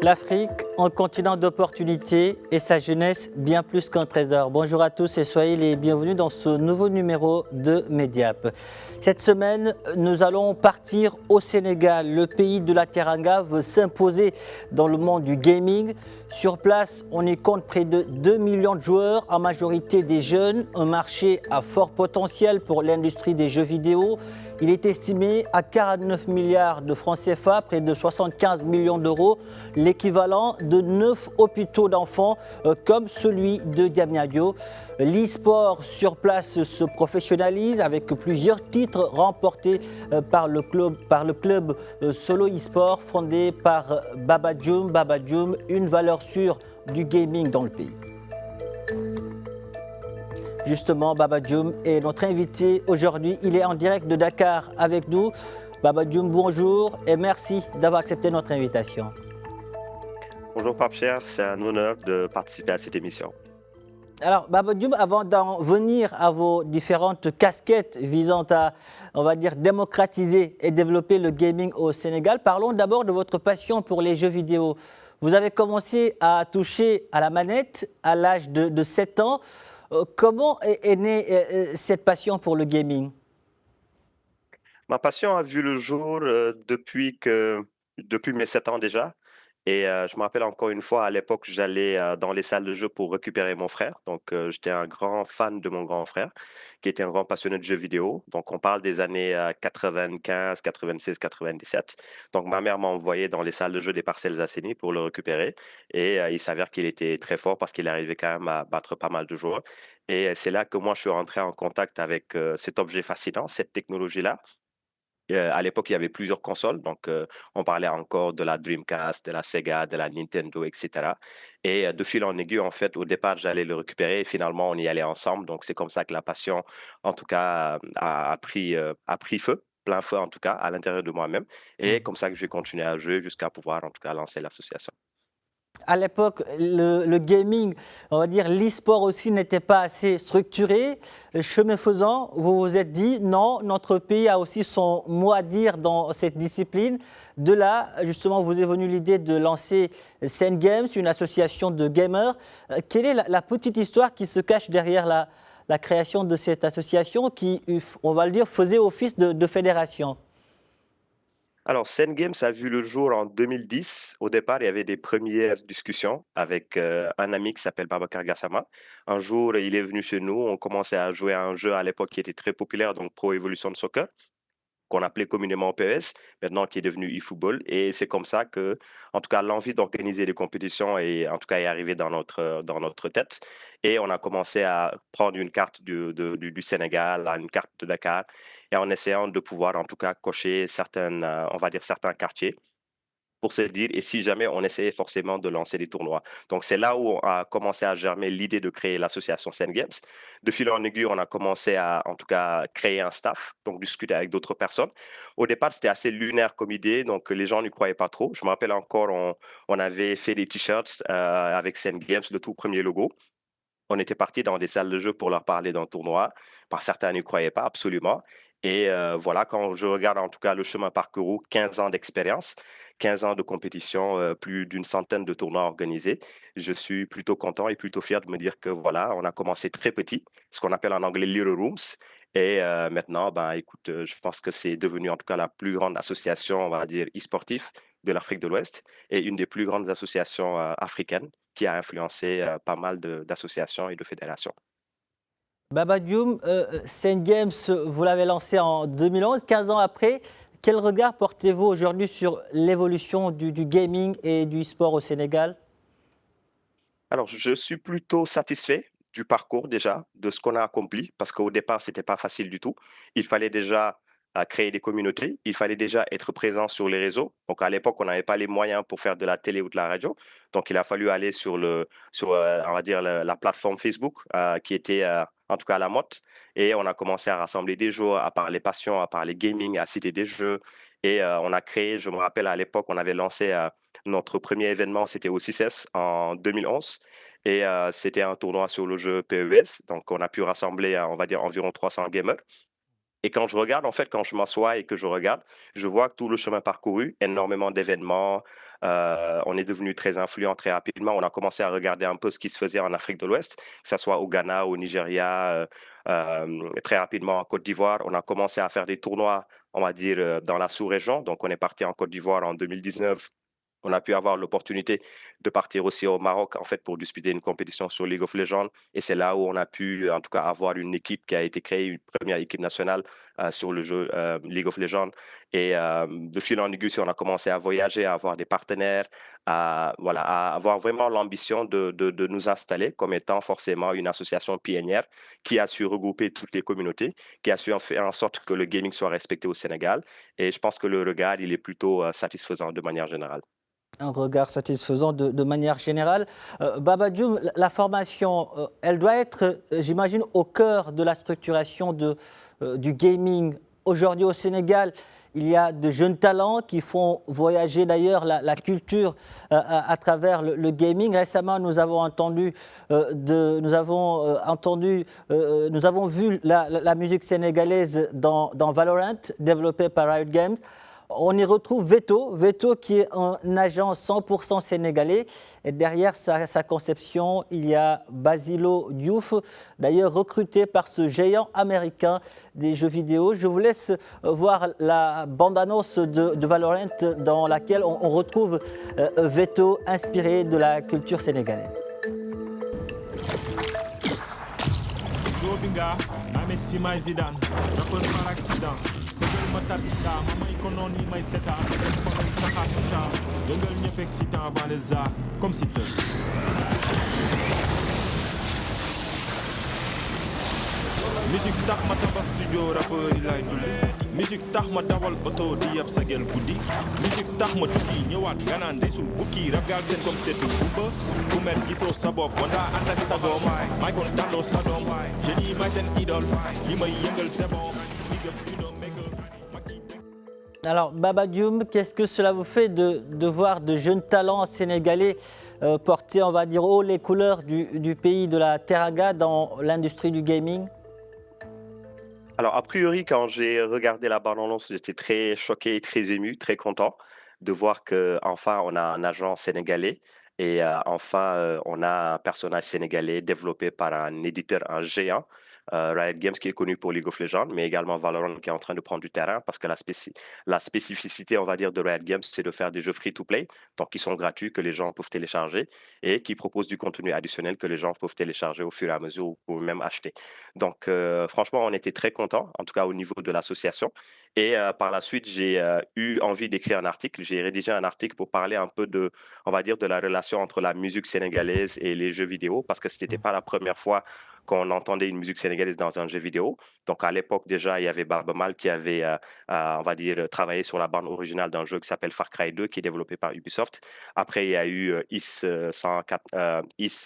L'Afrique, un continent d'opportunités et sa jeunesse bien plus qu'un trésor. Bonjour à tous et soyez les bienvenus dans ce nouveau numéro de Mediap. Cette semaine, nous allons partir au Sénégal. Le pays de la Teranga veut s'imposer dans le monde du gaming. Sur place, on y compte près de 2 millions de joueurs, en majorité des jeunes, un marché à fort potentiel pour l'industrie des jeux vidéo. Il est estimé à 49 milliards de francs CFA, près de 75 millions d'euros, l'équivalent de 9 hôpitaux d'enfants comme celui de Diamniadio. L'e-sport sur place se professionnalise avec plusieurs titres remportés par le club Solo e-sport fondé par Baba Djoum. Baba Djoum, une valeur sûre du gaming dans le pays. Justement, Baba Djoum est notre invité aujourd'hui. Il est en direct de Dakar avec nous. Baba Djoum, bonjour et merci d'avoir accepté notre invitation. Bonjour Pape Cher, c'est un honneur de participer à cette émission. Alors, Baba Djoum, avant d'en venir à vos différentes casquettes visant à, on va dire, démocratiser et développer le gaming au Sénégal, parlons d'abord de votre passion pour les jeux vidéo. Vous avez commencé à toucher à la manette à l'âge de 7 ans. Comment est née cette passion pour le gaming? Ma passion a vu le jour depuis mes 7 ans déjà. Et je me rappelle encore une fois, à l'époque, j'allais dans les salles de jeu pour récupérer mon frère. Donc, j'étais un grand fan de mon grand frère, qui était un grand passionné de jeux vidéo. Donc, on parle des années 95, 96, 97. Donc, ma mère m'a envoyé dans les salles de jeu des Parcelles Assainies pour le récupérer. Et il s'avère qu'il était très fort parce qu'il arrivait quand même à battre pas mal de joueurs. Et c'est là que moi, je suis rentré en contact avec cet objet fascinant, cette technologie-là. À l'époque, il y avait plusieurs consoles, donc on parlait encore de la Dreamcast, de la Sega, de la Nintendo, etc. Et de fil en aiguille, en fait, au départ, j'allais le récupérer et finalement, on y allait ensemble. Donc, c'est comme ça que la passion, en tout cas, a pris feu, plein feu, en tout cas, à l'intérieur de moi-même. Et comme ça que j'ai continué à jouer jusqu'à pouvoir, en tout cas, lancer l'association. À l'époque, le gaming, on va dire l'e-sport aussi n'était pas assez structuré. Chemin faisant, vous vous êtes dit non, notre pays a aussi son mot à dire dans cette discipline. De là, justement, vous est venue l'idée de lancer Sen Games, une association de gamers. Quelle est la petite histoire qui se cache derrière la création de cette association qui, on va le dire, faisait office de fédération? Alors, Sen Games a vu le jour en 2010. Au départ, il y avait des premières discussions avec un ami qui s'appelle Babacar Gassama. Un jour, il est venu chez nous. On commençait à jouer à un jeu à l'époque qui était très populaire, donc Pro Evolution Soccer, qu'on appelait communément PES, maintenant qui est devenu eFootball. Et c'est comme ça que, en tout cas, l'envie d'organiser des compétitions est, en tout cas, est arrivée dans notre tête. Et on a commencé à prendre une carte du Sénégal, une carte de Dakar, et en essayant de pouvoir, en tout cas, cocher certaines, on va dire, certains quartiers pour se dire, et si jamais on essayait forcément de lancer des tournois. Donc, c'est là où on a commencé à germer l'idée de créer l'association Sen Games. De fil en aiguille, on a commencé à, en tout cas, créer un staff, donc discuter avec d'autres personnes. Au départ, c'était assez lunaire comme idée, donc les gens n'y croyaient pas trop. Je me rappelle encore, on avait fait des t-shirts avec Sen Games, le tout premier logo. On était parti dans des salles de jeu pour leur parler d'un tournoi. Par certains n'y croyaient pas, absolument. Et voilà, quand je regarde en tout cas le chemin parcouru, 15 ans d'expérience, 15 ans de compétition, plus d'une centaine de tournois organisés, je suis plutôt content et plutôt fier de me dire que voilà, on a commencé très petit, ce qu'on appelle en anglais Little Rooms. Et maintenant, ben, écoute, je pense que c'est devenu en tout cas la plus grande association, on va dire, e-sportive de l'Afrique de l'Ouest et une des plus grandes associations africaines qui a influencé pas mal d'associations et de fédérations. Baba Dioum, Sen Games, vous l'avez lancé en 2011, 15 ans après. Quel regard portez-vous aujourd'hui sur l'évolution du gaming et du e-sport au Sénégal? Alors, je suis plutôt satisfait du parcours déjà, de ce qu'on a accompli, parce qu'au départ, c'était pas facile du tout. Il fallait déjà créer des communautés, il fallait déjà être présent sur les réseaux. Donc, à l'époque, on n'avait pas les moyens pour faire de la télé ou de la radio. Donc, il a fallu aller on va dire, la plateforme Facebook, qui était en tout cas à la mode. Et on a commencé à rassembler des joueurs, à parler passion, à parler gaming, à citer des jeux. Et on a créé, je me rappelle à l'époque, on avait lancé notre premier événement, c'était au CICES en 2011. Et c'était un tournoi sur le jeu PES. Donc, on a pu rassembler, on va dire, environ 300 gamers. Et quand je regarde, en fait, quand je m'assois et que je regarde, je vois tout le chemin parcouru, énormément d'événements. On est devenu très influent très rapidement. On a commencé à regarder un peu ce qui se faisait en Afrique de l'Ouest, que ce soit au Ghana, au Nigeria, très rapidement en Côte d'Ivoire. On a commencé à faire des tournois, on va dire, dans la sous-région. Donc, on est parti en Côte d'Ivoire en 2019. On a pu avoir l'opportunité de partir aussi au Maroc, en fait, pour disputer une compétition sur League of Legends. Et c'est là où on a pu, en tout cas, avoir une équipe qui a été créée, une première équipe nationale sur le jeu League of Legends. Et de fil en aiguille, on a commencé à voyager, à avoir des partenaires, voilà, à avoir vraiment l'ambition de nous installer comme étant forcément une association pionnière qui a su regrouper toutes les communautés, qui a su faire en sorte que le gaming soit respecté au Sénégal. Et je pense que le regard, il est plutôt satisfaisant de manière générale. Un regard satisfaisant de manière générale. Baba Dioum, la formation, elle doit être, j'imagine, au cœur de la structuration du gaming. Aujourd'hui au Sénégal, il y a de jeunes talents qui font voyager d'ailleurs la culture à travers le gaming. Récemment, nous avons vu la musique sénégalaise dans Valorant, développée par Riot Games. On y retrouve Veto qui est un agent 100% sénégalais. Et derrière sa conception, il y a Basilo Diouf, d'ailleurs recruté par ce géant américain des jeux vidéo. Je vous laisse voir la bande-annonce de Valorant dans laquelle on retrouve Veto inspiré de la culture sénégalaise. Musique tax ma tabax studio rappeur yi lay dulli musique tax ma dawal auto di yab sa gel guddi musique tax ma tukki ñëwaat nga naan desul bukki rap gaal seen comme seetu gumba ku mel gisoo sa bopp wanda ànd ak sa doom may kon dandoo sa doom jeunes yi may seen idole li may yëngal c'est bon big up to the maker. Alors Baba Dioum, qu'est-ce que cela vous fait de voir de jeunes talents sénégalais porter, on va dire, haut les couleurs du pays de la Teranga dans l'industrie du gaming? Alors, a priori, quand j'ai regardé la bande-annonce, j'étais très choqué, très ému, très content de voir que enfin on a un agent sénégalais et enfin on a un personnage sénégalais développé par un éditeur, un géant, Riot Games qui est connu pour League of Legends, mais également Valorant qui est en train de prendre du terrain parce que la spécificité, on va dire, de Riot Games, c'est de faire des jeux free-to-play, donc qui sont gratuits, que les gens peuvent télécharger et qui proposent du contenu additionnel que les gens peuvent télécharger au fur et à mesure ou même acheter. Donc, franchement, on était très contents, en tout cas au niveau de l'association. Et par la suite, j'ai eu envie d'écrire un article. J'ai rédigé un article pour parler un peu de, on va dire, de la relation entre la musique sénégalaise et les jeux vidéo, parce que ce n'était pas la première fois qu'on entendait une musique sénégalaise dans un jeu vidéo. Donc, à l'époque, déjà, il y avait Baaba Maal qui avait, on va dire, travaillé sur la bande originale d'un jeu qui s'appelle Far Cry 2, qui est développé par Ubisoft. Après, il y a eu IS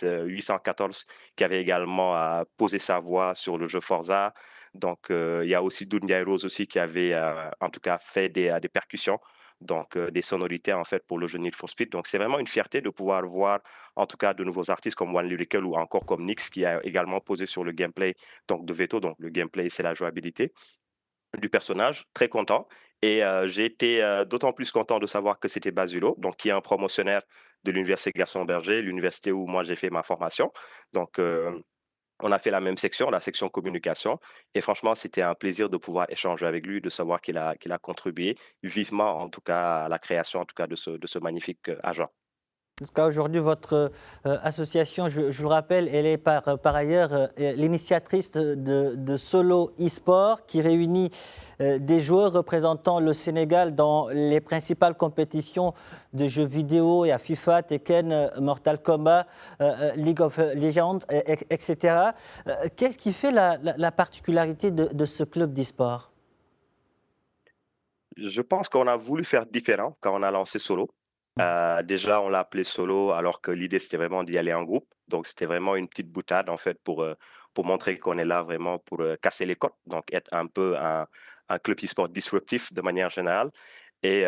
814 qui avait également posé sa voix sur le jeu Forza. Donc, il y a aussi Doudou Rose aussi qui avait, en tout cas, fait des percussions, donc des sonorités, en fait, pour le jeu Need for Speed. Donc, c'est vraiment une fierté de pouvoir voir, en tout cas, de nouveaux artistes comme One Lyrical ou encore comme Nyx qui a également posé sur le gameplay donc, de Veto. Donc, le gameplay, c'est la jouabilité du personnage. Très content. Et j'ai été d'autant plus content de savoir que c'était Basulo, donc qui est un promotionnaire de l'Université Gaston Berger, l'université où moi j'ai fait ma formation. Donc, on a fait la même section, la section communication. Et franchement, c'était un plaisir de pouvoir échanger avec lui, de savoir qu'il a contribué vivement, en tout cas, à la création, en tout cas, de ce magnifique agent. En tout cas, aujourd'hui, votre association, je vous le rappelle, elle est par ailleurs l'initiatrice de Solo eSport qui réunit des joueurs représentant le Sénégal dans les principales compétitions de jeux vidéo. Il y a FIFA, Tekken, Mortal Kombat, League of Legends, etc. Qu'est-ce qui fait la particularité de ce club d'eSport? Je pense qu'on a voulu faire différent quand on a lancé Solo. Déjà, on l'a appelé Solo alors que l'idée, c'était vraiment d'y aller en groupe. Donc, c'était vraiment une petite boutade, en fait, pour montrer qu'on est là vraiment pour casser les codes, donc être un peu un club e-sport disruptif de manière générale. Et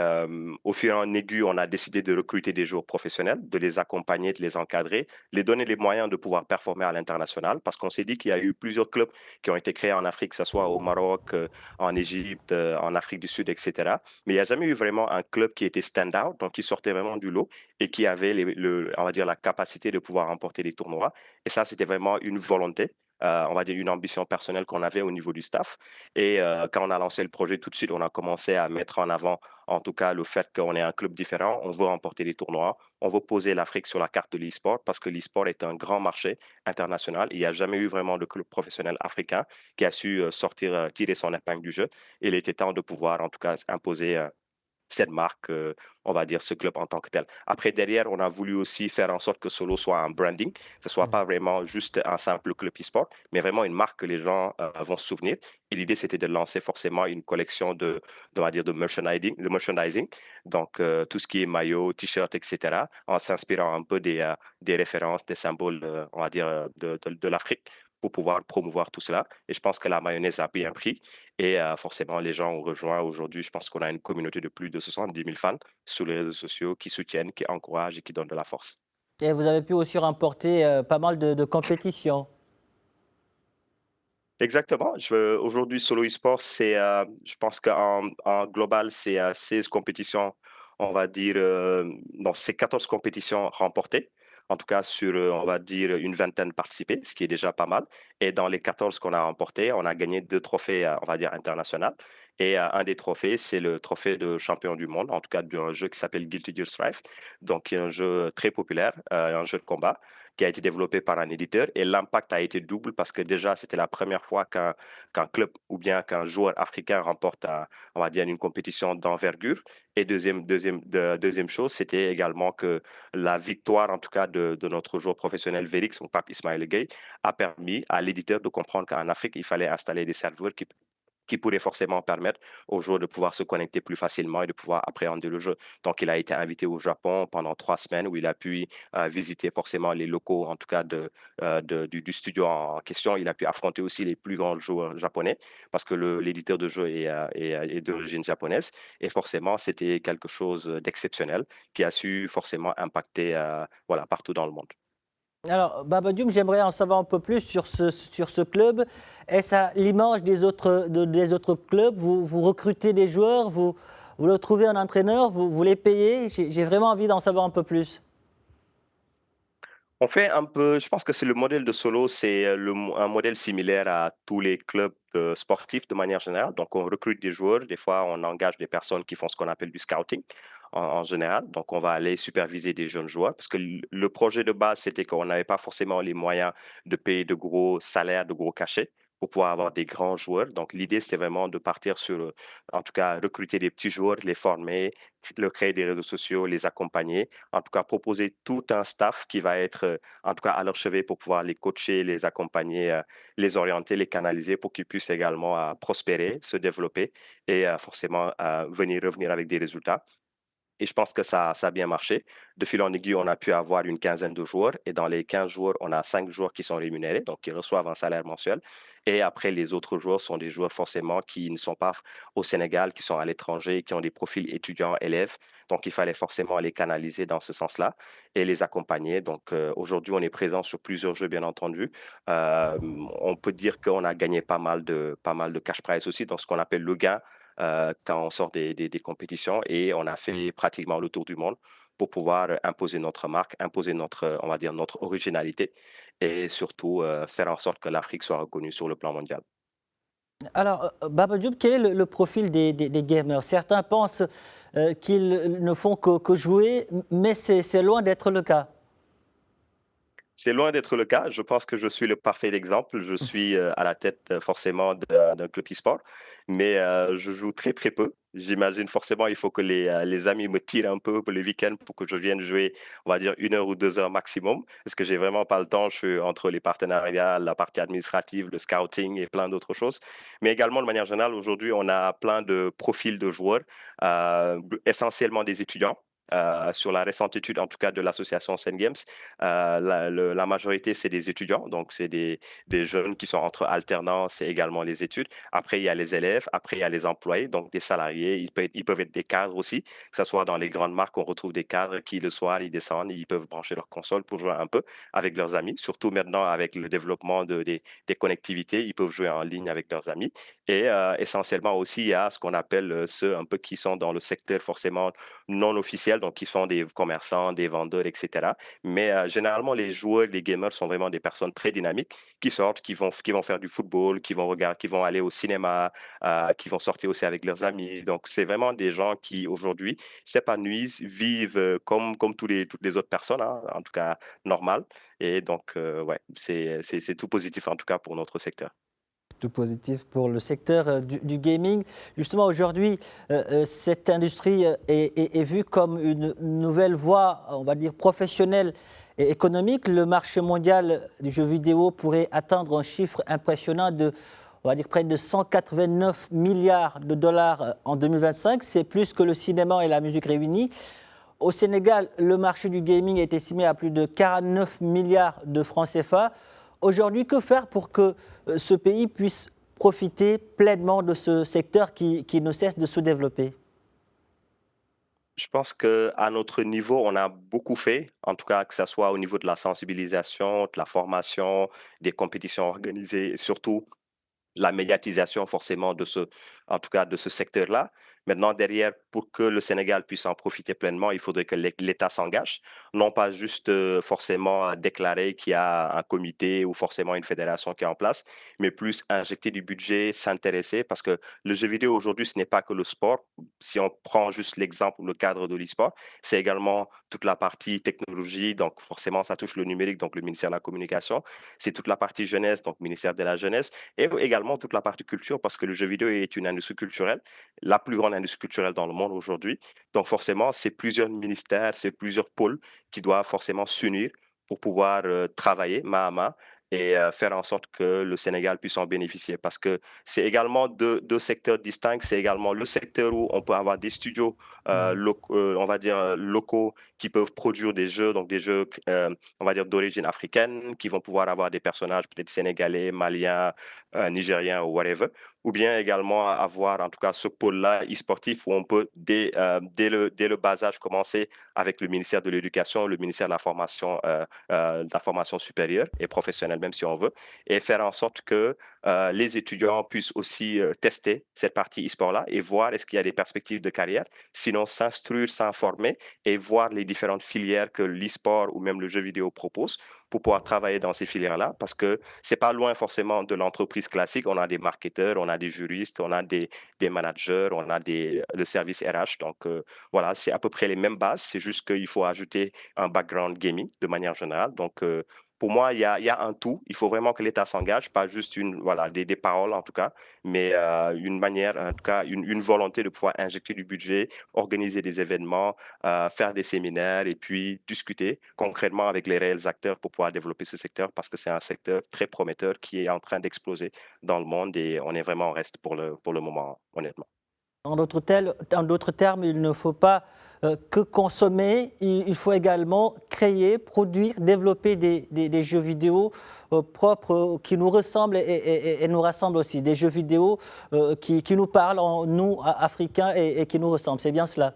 au fur et en aiguille, on a décidé de recruter des joueurs professionnels, de les accompagner, de les encadrer, les donner les moyens de pouvoir performer à l'international, parce qu'on s'est dit qu'il y a eu plusieurs clubs qui ont été créés en Afrique, que ce soit au Maroc, en Égypte, en Afrique du Sud, etc. Mais il n'y a jamais eu vraiment un club qui était stand-out, donc qui sortait vraiment du lot et qui avait, on va dire, la capacité de pouvoir remporter les tournois. Et ça, c'était vraiment une volonté. On va dire une ambition personnelle qu'on avait au niveau du staff. Et quand on a lancé le projet, tout de suite, on a commencé à mettre en avant en tout cas le fait qu'on est un club différent, on veut remporter les tournois, on veut poser l'Afrique sur la carte de l'e-sport parce que l'e-sport est un grand marché international. Il n'y a jamais eu vraiment de club professionnel africain qui a su tirer son épingle du jeu. Et il était temps de pouvoir en tout cas imposer cette marque, on va dire ce club en tant que tel. Après, derrière, on a voulu aussi faire en sorte que Solo soit un branding, que ce soit pas vraiment juste un simple club e-sport, mais vraiment une marque que les gens vont se souvenir. Et l'idée, c'était de lancer forcément une collection on va dire, de merchandising. Donc, tout ce qui est maillot, t-shirt, etc., en s'inspirant un peu des références, des symboles, on va dire, de l'Afrique pour pouvoir promouvoir tout cela. Et je pense que la mayonnaise a bien pris. Et forcément, les gens ont rejoint aujourd'hui. Je pense qu'on a une communauté de plus de 70 000 fans sur les réseaux sociaux qui soutiennent, qui encouragent et qui donnent de la force. Et vous avez pu aussi remporter pas mal de compétitions. Exactement. Aujourd'hui, Solo eSports, je pense qu'en global, c'est 16 compétitions, on va dire, non, c'est 14 compétitions remportées. En tout cas, sur, on va dire, une vingtaine participées, ce qui est déjà pas mal. Et dans les 14 qu'on a remportés, on a gagné 2 trophées, on va dire, internationaux. Et un des trophées, c'est le trophée de champion du monde, en tout cas d'un jeu qui s'appelle Guilty Gear Strive, donc qui est un jeu très populaire, un jeu de combat qui a été développé par un éditeur. Et l'impact a été double parce que déjà, c'était la première fois qu'un club ou bien qu'un joueur africain remporte, on va dire, une compétition d'envergure. Et deuxième chose, c'était également que la victoire, en tout cas, de notre joueur professionnel Vérix, son pape Ismaël Gueye, a permis à l'éditeur de comprendre qu'en Afrique, il fallait installer des serveurs qui pourrait forcément permettre aux joueurs de pouvoir se connecter plus facilement et de pouvoir appréhender le jeu. Donc, il a été invité au Japon pendant 3 semaines où il a pu visiter forcément les locaux, en tout cas du studio en question. Il a pu affronter aussi les plus grands joueurs japonais parce que l'éditeur de jeu est d'origine japonaise. Et forcément, c'était quelque chose d'exceptionnel qui a su forcément impacter voilà, partout dans le monde. Alors, Baba Dioum, j'aimerais en savoir un peu plus sur ce club. Est-ce à l'image des autres clubs? Vous recrutez des joueurs, vous leur trouvez un entraîneur, vous les payez? J'ai vraiment envie d'en savoir un peu plus. On fait un peu, je pense que c'est le modèle de Solo, c'est un modèle similaire à tous les clubs sportifs de manière générale. Donc, on recrute des joueurs, des fois, on engage des personnes qui font ce qu'on appelle du scouting en général. Donc, on va aller superviser des jeunes joueurs parce que le projet de base, c'était qu'on n'avait pas forcément les moyens de payer de gros salaires, de gros cachets pour pouvoir avoir des grands joueurs. Donc, l'idée, c'était vraiment de partir sur, en tout cas, recruter des petits joueurs, les former, leur créer des réseaux sociaux, les accompagner en tout cas proposer tout un staff qui va être en tout cas à leur chevet pour pouvoir les coacher, les accompagner, les orienter, les canaliser pour qu'ils puissent également prospérer, se développer et forcément revenir avec des résultats. Et je pense que ça a bien marché. De fil en aiguille, on a pu avoir une quinzaine de joueurs. Et dans les 15 joueurs, on a 5 joueurs qui sont rémunérés, donc qui reçoivent un salaire mensuel. Et après, les autres joueurs sont des joueurs forcément qui ne sont pas au Sénégal, qui sont à l'étranger, qui ont des profils étudiants, élèves. Donc, il fallait forcément les canaliser dans ce sens-là et les accompagner. Donc, aujourd'hui, on est présent sur plusieurs jeux, bien entendu. Euh, on peut dire qu'on a gagné pas mal de cash prize aussi dans ce qu'on appelle le gain quand on sort des compétitions et on a fait pratiquement le tour du monde pour pouvoir imposer notre marque, imposer on va dire, notre originalité et surtout faire en sorte que l'Afrique soit reconnue sur le plan mondial. Alors, Baba Dioum, quel est le profil des gamers? Certains pensent qu'ils ne font que jouer, mais c'est loin d'être le cas. C'est loin d'être le cas. Je pense que je suis le parfait exemple. Je suis à la tête forcément d'un club e-sport, mais je joue très très peu. J'imagine forcément il faut que les amis me tirent un peu pour les week-ends pour que je vienne jouer, on va dire 1 heure ou 2 heures maximum, parce que j'ai vraiment pas le temps. Je suis entre les partenariats, la partie administrative, le scouting et plein d'autres choses. Mais également de manière générale, aujourd'hui, on a plein de profils de joueurs, essentiellement des étudiants sur la récente étude, en tout cas de l'association Sen Games, la majorité, c'est des étudiants, donc c'est des jeunes qui sont entre alternance et également les études. Après, il y a les élèves, après, il y a les employés, donc des salariés, ils peuvent être des cadres aussi, que ce soit dans les grandes marques, on retrouve des cadres qui, le soir, ils descendent, ils peuvent brancher leur console pour jouer un peu avec leurs amis, surtout maintenant avec le développement des connectivités, ils peuvent jouer en ligne avec leurs amis. Et essentiellement aussi, il y a ce qu'on appelle ceux un peu qui sont dans le secteur forcément non officiels, donc qui sont des commerçants, des vendeurs, etc. Mais généralement, les joueurs, les gamers sont vraiment des personnes très dynamiques qui sortent, qui vont faire du football, qui vont regarder, qui vont aller au cinéma, qui vont sortir aussi avec leurs amis. Donc, c'est vraiment des gens qui aujourd'hui s'épanouissent, vivent comme toutes les autres personnes, hein, en tout cas normales. Et donc, ouais, c'est tout positif en tout cas pour notre secteur. Tout positif pour le secteur du gaming. Justement, aujourd'hui, cette industrie est vue comme une nouvelle voie, on va dire, professionnelle et économique. Le marché mondial du jeu vidéo pourrait atteindre un chiffre impressionnant de, on va dire, près de 189 milliards de dollars en 2025. C'est plus que le cinéma et la musique réunis. Au Sénégal, le marché du gaming est estimé à plus de 49 milliards de francs CFA. Aujourd'hui, que faire pour que ce pays puisse profiter pleinement de ce secteur qui ne cesse de se développer? Je pense qu'à notre niveau, on a beaucoup fait, en tout cas que ce soit au niveau de la sensibilisation, de la formation, des compétitions organisées, et surtout la médiatisation forcément en tout cas de ce secteur-là. Maintenant, derrière, pour que le Sénégal puisse en profiter pleinement, il faudrait que l'État s'engage, non pas juste forcément déclarer qu'il y a un comité ou forcément une fédération qui est en place, mais plus injecter du budget, s'intéresser, parce que le jeu vidéo aujourd'hui, ce n'est pas que le sport. Si on prend juste l'exemple ou le cadre de l'e-sport, c'est également toute la partie technologie, donc forcément, ça touche le numérique, donc le ministère de la Communication, c'est toute la partie jeunesse, donc ministère de la Jeunesse, et également toute la partie culture, parce que le jeu vidéo est une industrie culturelle, la plus grande industrie culturelle dans le monde aujourd'hui. Donc forcément, c'est plusieurs ministères, c'est plusieurs pôles qui doivent forcément s'unir pour pouvoir travailler main à main et faire en sorte que le Sénégal puisse en bénéficier. Parce que c'est également deux secteurs distincts. C'est également le secteur où on peut avoir des studios on va dire locaux qui peuvent produire des jeux, donc des jeux, on va dire, d'origine africaine, qui vont pouvoir avoir des personnages peut-être sénégalais, maliens, nigériens ou whatever. Ou bien également avoir en tout cas ce pôle-là e-sportif où on peut dès le bas âge commencer avec le ministère de l'Éducation, le ministère de la formation supérieure et professionnelle même si on veut, et faire en sorte que les étudiants puissent aussi tester cette partie e-sport-là et voir est-ce qu'il y a des perspectives de carrière, sinon s'instruire, s'informer et voir les différentes filières que l'e-sport ou même le jeu vidéo propose pour pouvoir travailler dans ces filières-là, parce que c'est pas loin forcément de l'entreprise classique. On a des marketeurs, on a des juristes, on a des managers, on a le service RH. Donc voilà, c'est à peu près les mêmes bases. C'est juste qu'il faut ajouter un background gaming de manière générale. Donc pour moi, il y a un tout. Il faut vraiment que l'État s'engage, pas juste voilà, des paroles en tout cas, mais une manière, en tout cas, une volonté de pouvoir injecter du budget, organiser des événements, faire des séminaires et puis discuter concrètement avec les réels acteurs pour pouvoir développer ce secteur parce que c'est un secteur très prometteur qui est en train d'exploser dans le monde et on est vraiment en reste pour le moment, honnêtement. En d'autres termes, il ne faut pas que consommer, il faut également créer, produire, développer des jeux vidéo propres qui nous ressemblent et nous rassemblent aussi. Des jeux vidéo qui nous parlent, nous, Africains, et qui nous ressemblent. C'est bien cela?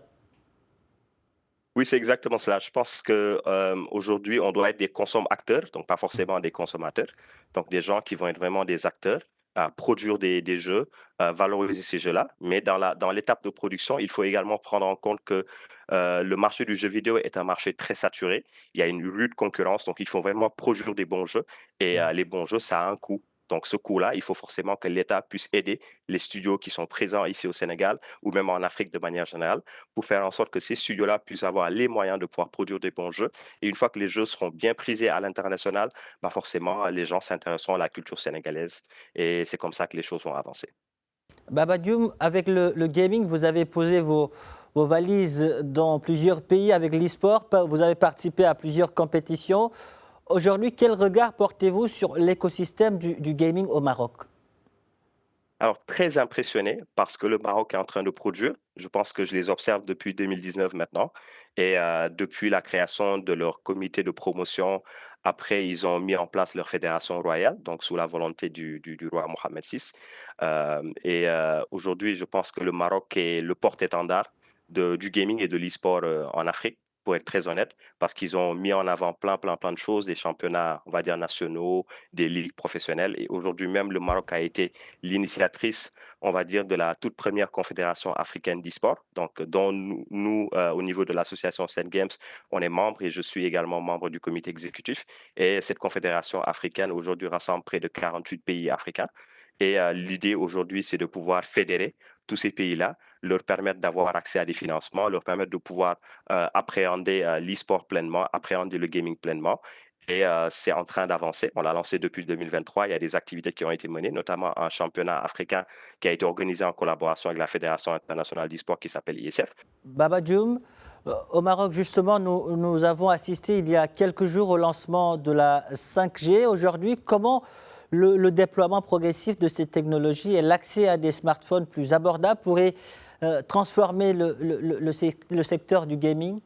Oui, c'est exactement cela. Je pense que aujourd'hui, on doit être des consommateurs, donc pas forcément des consommateurs. Donc des gens qui vont être vraiment des acteurs à produire des jeux, à valoriser ces jeux-là. Mais dans l'étape de production, il faut également prendre en compte que le marché du jeu vidéo est un marché très saturé. Il y a une rude concurrence, donc il faut vraiment produire des bons jeux. Et les bons jeux, ça a un coût. Donc ce coût-là, il faut forcément que l'État puisse aider les studios qui sont présents ici au Sénégal ou même en Afrique de manière générale pour faire en sorte que ces studios-là puissent avoir les moyens de pouvoir produire des bons jeux. Et une fois que les jeux seront bien prisés à l'international, bah forcément, les gens s'intéresseront à la culture sénégalaise. Et c'est comme ça que les choses vont avancer. Baba Dioum, avec le gaming, vous avez posé vos valises dans plusieurs pays avec l'e-sport. Vous avez participé à plusieurs compétitions. Aujourd'hui, quel regard portez-vous sur l'écosystème du gaming au Maroc? Alors, très impressionné parce que le Maroc est en train de produire. Je pense que je les observe depuis 2019 maintenant. Et depuis la création de leur comité de promotion, après, ils ont mis en place leur fédération royale, donc sous la volonté du roi Mohamed VI. Aujourd'hui, je pense que le Maroc est le porte-étendard du gaming et de l'e-sport en Afrique, pour être très honnête, parce qu'ils ont mis en avant plein de choses, des championnats, on va dire, nationaux, des ligues professionnelles. Et aujourd'hui même, le Maroc a été l'initiatrice, on va dire, de la toute première confédération africaine d'e-sport, donc dont au niveau de l'association Sen Games, on est membre et je suis également membre du comité exécutif. Et cette confédération africaine aujourd'hui rassemble près de 48 pays africains. Et l'idée aujourd'hui, c'est de pouvoir fédérer tous ces pays-là, leur permettre d'avoir accès à des financements, leur permettre de pouvoir appréhender l'e-sport pleinement, appréhender le gaming pleinement. Et c'est en train d'avancer. On l'a lancé depuis 2023. Il y a des activités qui ont été menées, notamment un championnat africain qui a été organisé en collaboration avec la Fédération internationale d'e-sport qui s'appelle ISF. Baba Dioum, au Maroc, justement, nous avons assisté il y a quelques jours au lancement de la 5G. Aujourd'hui, comment le déploiement progressif de ces technologies et l'accès à des smartphones plus abordables pourrait transformer le secteur du gaming?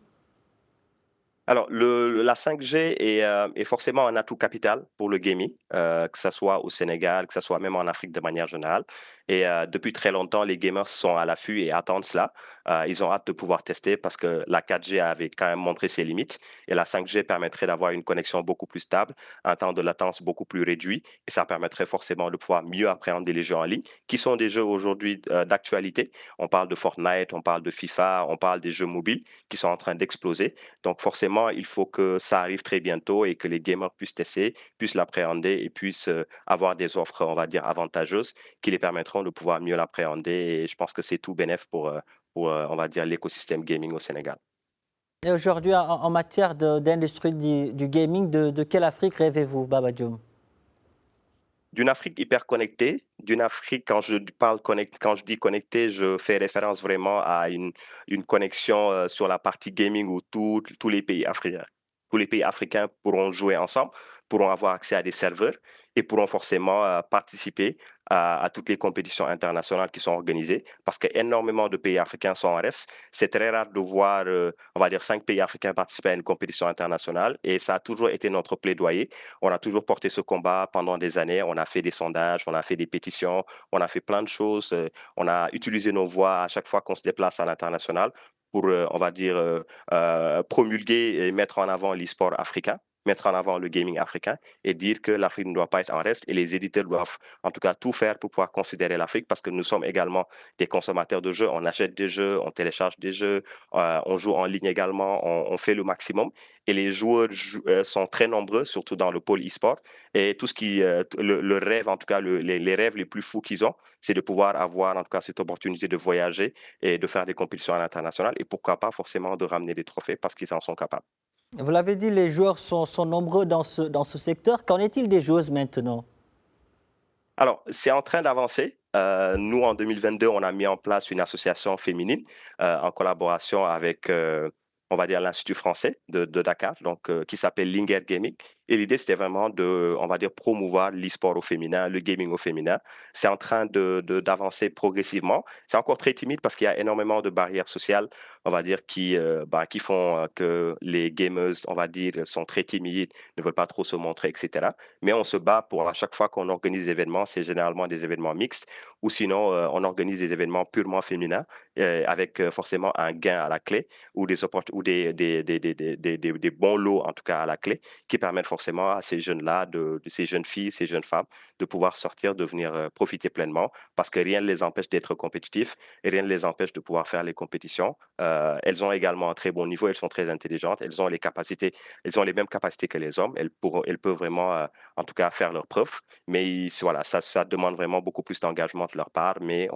Alors, la 5G est forcément un atout capital pour le gaming, que ce soit au Sénégal, que ce soit même en Afrique de manière générale. Et depuis très longtemps, les gamers sont à l'affût et attendent cela. Ils ont hâte de pouvoir tester parce que la 4G avait quand même montré ses limites et la 5G permettrait d'avoir une connexion beaucoup plus stable, un temps de latence beaucoup plus réduit et ça permettrait forcément de pouvoir mieux appréhender les jeux en ligne, qui sont des jeux aujourd'hui d'actualité. On parle de Fortnite, on parle de FIFA, on parle des jeux mobiles qui sont en train d'exploser. Donc forcément, il faut que ça arrive très bientôt et que les gamers puissent tester, puissent l'appréhender et puissent avoir des offres, on va dire, avantageuses qui les permettront de pouvoir mieux l'appréhender. Et je pense que c'est tout bénef pour on va dire, l'écosystème gaming au Sénégal. Et aujourd'hui, en matière d'industrie du gaming, de quelle Afrique rêvez-vous, Baba Dioum? D'une Afrique hyper connectée, d'une Afrique, quand je dis connectée, je fais référence vraiment à une connexion sur la partie gaming où tous les pays africains, tous les pays africains pourront jouer ensemble, pourront avoir accès à des serveurs et pourront forcément participer à toutes les compétitions internationales qui sont organisées parce qu'énormément de pays africains sont en reste. C'est très rare de voir, on va dire, 5 pays africains participer à une compétition internationale et ça a toujours été notre plaidoyer. On a toujours porté ce combat pendant des années. On a fait des sondages, on a fait des pétitions, on a fait plein de choses. On a utilisé nos voix à chaque fois qu'on se déplace à l'international pour, on va dire, promulguer et mettre en avant l'e-sport africain, mettre en avant le gaming africain et dire que l'Afrique ne doit pas être en reste et les éditeurs doivent en tout cas tout faire pour pouvoir considérer l'Afrique parce que nous sommes également des consommateurs de jeux, on achète des jeux, on télécharge des jeux, on joue en ligne également, on fait le maximum et les joueurs sont très nombreux, surtout dans le pôle e-sport et tout ce qui, le rêve en tout cas, les rêves les plus fous qu'ils ont, c'est de pouvoir avoir en tout cas cette opportunité de voyager et de faire des compétitions à l'international et pourquoi pas forcément de ramener des trophées parce qu'ils en sont capables. Vous l'avez dit, les joueurs sont nombreux dans ce secteur. Qu'en est-il des joueuses maintenant? Alors, c'est en train d'avancer. Nous, en 2022, on a mis en place une association féminine en collaboration avec, on va dire, l'Institut français de Dakar, donc, qui s'appelle Linger Gaming. Et l'idée, c'était vraiment de, on va dire, promouvoir l'e-sport au féminin, le gaming au féminin. C'est en train d'avancer progressivement. C'est encore très timide parce qu'il y a énormément de barrières sociales, on va dire, qui font que les gamers, on va dire, sont très timides, ne veulent pas trop se montrer, etc. Mais on se bat pour à chaque fois qu'on organise des événements, c'est généralement des événements mixtes ou sinon on organise des événements purement féminins avec forcément un gain à la clé ou des bons lots en tout cas à la clé qui permettent forcément à ces jeunes-là, de ces jeunes filles, ces jeunes femmes de pouvoir sortir, de venir profiter pleinement parce que rien ne les empêche d'être compétitifs et rien ne les empêche de pouvoir faire les compétitions. Elles ont également un très bon niveau, elles sont très intelligentes, elles ont les capacités, elles ont les mêmes capacités que les hommes, elles peuvent vraiment en tout cas faire leurs preuves, mais voilà, ça demande vraiment beaucoup plus d'engagement de leur part, mais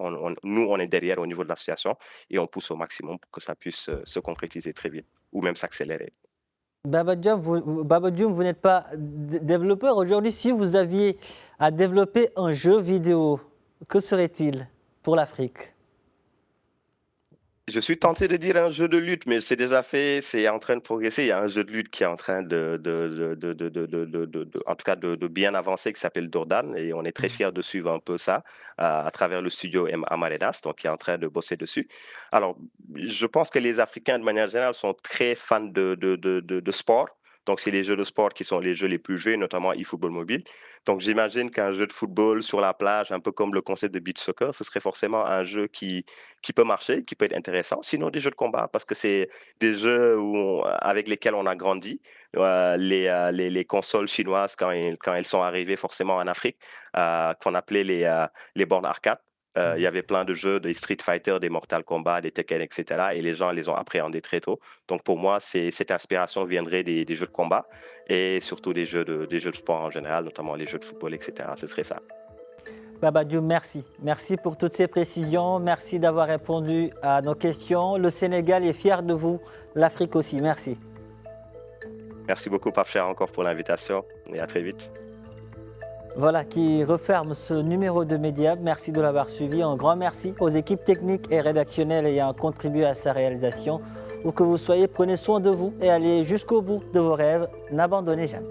nous, on est derrière au niveau de l'association et on pousse au maximum pour que ça puisse se concrétiser très vite ou même s'accélérer. Baba Dioum, vous n'êtes pas développeur. Aujourd'hui, si vous aviez à développer un jeu vidéo, que serait-il pour l'Afrique? Je suis tenté de dire un jeu de lutte, mais c'est déjà fait, c'est en train de progresser. Il y a un jeu de lutte qui est en train en tout cas, de bien avancer, qui s'appelle Dordan, et on est très fiers de suivre un peu ça à travers le studio Amarenas, donc qui est en train de bosser dessus. Alors, je pense que les Africains, de manière générale, sont très fans de sport. Donc, c'est les jeux de sport qui sont les jeux les plus joués, notamment e-football mobile. Donc, j'imagine qu'un jeu de football sur la plage, un peu comme le concept de beach soccer, ce serait forcément un jeu qui peut marcher, qui peut être intéressant. Sinon, des jeux de combat, parce que c'est des jeux avec lesquels on a grandi. Les consoles chinoises, quand elles sont arrivées forcément en Afrique, qu'on appelait les bornes arcade, il y avait plein de jeux, des Street Fighter, des Mortal Kombat, des Tekken, etc. Et les gens les ont appréhendés très tôt. Donc pour moi, cette inspiration viendrait des jeux de combat et surtout des jeux de sport en général, notamment les jeux de football, etc. Ce serait ça. Baba Dioum, merci. Merci pour toutes ces précisions. Merci d'avoir répondu à nos questions. Le Sénégal est fier de vous, l'Afrique aussi. Merci. Merci beaucoup, Pape Cher, encore pour l'invitation et à très vite. Voilà qui referme ce numéro de Mediap. Merci de l'avoir suivi. Un grand merci aux équipes techniques et rédactionnelles ayant contribué à sa réalisation. Où que vous soyez, prenez soin de vous et allez jusqu'au bout de vos rêves. N'abandonnez jamais.